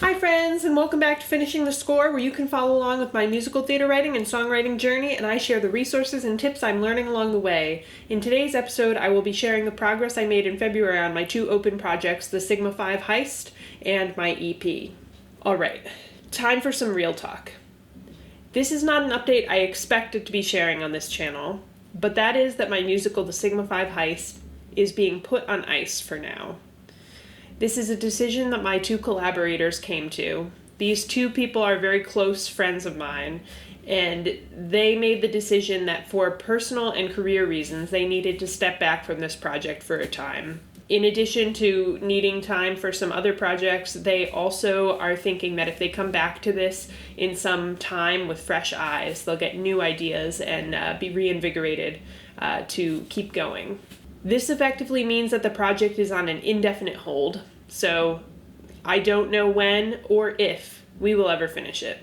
Hi friends, and welcome back to Finishing the Score, where you can follow along with my musical theater writing and songwriting journey, and I share the resources and tips I'm learning along the way. In today's episode, I will be sharing the progress I made in February on my two open projects, the Sigma 5 Heist and my EP. Alright, time for some real talk. This is not an update I expected to be sharing on this channel, but that is that my musical, the Sigma 5 Heist, is being put on ice for now. This is a decision that my two collaborators came to. These two people are very close friends of mine, and they made the decision that for personal and career reasons, they needed to step back from this project for a time. In addition to needing time for some other projects, they also are thinking that if they come back to this in some time with fresh eyes, they'll get new ideas and be reinvigorated to keep going. This effectively means that the project is on an indefinite hold, so I don't know when or if we will ever finish it.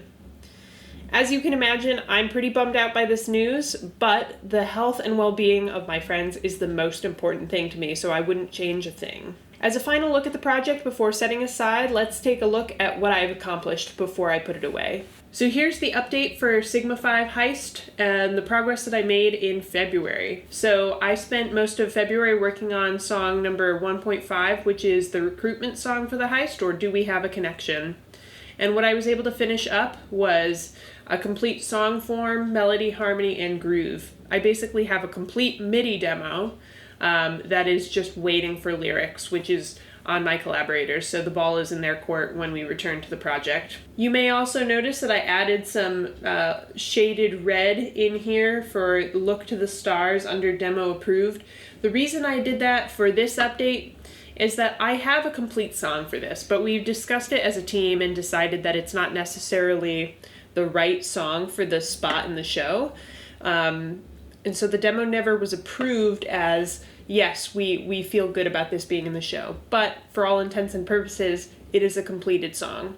As you can imagine, I'm pretty bummed out by this news, but the health and well-being of my friends is the most important thing to me, so I wouldn't change a thing. As a final look at the project before setting aside, let's take a look at what I've accomplished before I put it away. So here's the update for Sigma 5 Heist and the progress that I made in February. So I spent most of February working on song number 1.5, which is the recruitment song for the heist, or Do We Have a Connection? And what I was able to finish up was a complete song form, melody, harmony, and groove. I basically have a complete MIDI demo that is just waiting for lyrics, which is on my collaborators, so the ball is in their court when we return to the project. You may also notice that I added some shaded red in here for Look to the Stars under Demo Approved. The reason I did that for this update is that I have a complete song for this, but we've discussed it as a team and decided that it's not necessarily the right song for the spot in the show. And so the demo never was approved as, yes, we feel good about this being in the show, but for all intents and purposes, it is a completed song.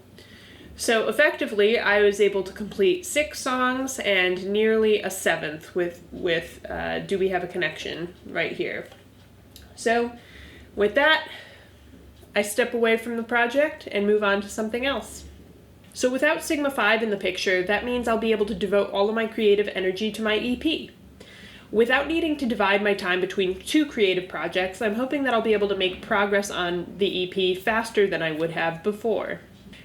So effectively, I was able to complete 6 songs and nearly a 7th with Do We Have a Connection right here. So with that, I step away from the project and move on to something else. So without Sigma 5 in the picture, that means I'll be able to devote all of my creative energy to my EP. Without needing to divide my time between 2 creative projects, I'm hoping that I'll be able to make progress on the EP faster than I would have before.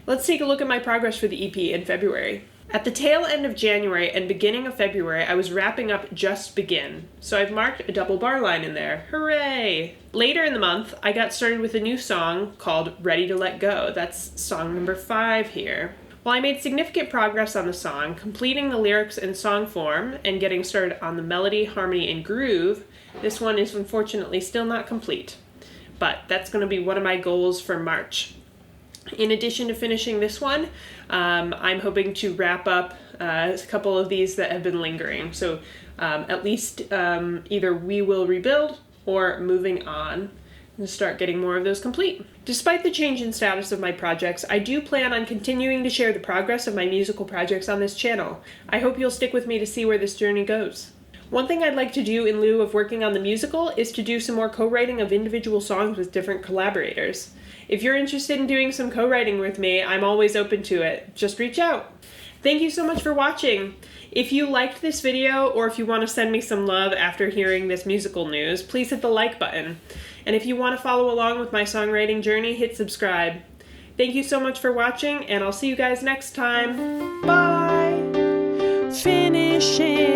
Let's take a look at my progress for the EP in February. At the tail end of January and beginning of February, I was wrapping up Just Begin, so I've marked a double bar line in there. Hooray! Later in the month, I got started with a new song called Ready to Let Go. That's song number 5 here. While I made significant progress on the song, completing the lyrics and song form and getting started on the melody, harmony, and groove, this one is unfortunately still not complete. But that's going to be one of my goals for March. In addition to finishing this one, I'm hoping to wrap up a couple of these that have been lingering. So at least either We Will Rebuild or Moving On, and start getting more of those complete. Despite the change in status of my projects, I do plan on continuing to share the progress of my musical projects on this channel. I hope you'll stick with me to see where this journey goes. One thing I'd like to do in lieu of working on the musical is to do some more co-writing of individual songs with different collaborators. If you're interested in doing some co-writing with me, I'm always open to it. Just reach out. Thank you so much for watching. If you liked this video, or if you want to send me some love after hearing this musical news, please hit the like button. And if you want to follow along with my songwriting journey, hit subscribe. Thank you so much for watching, and I'll see you guys next time. Bye! Finishing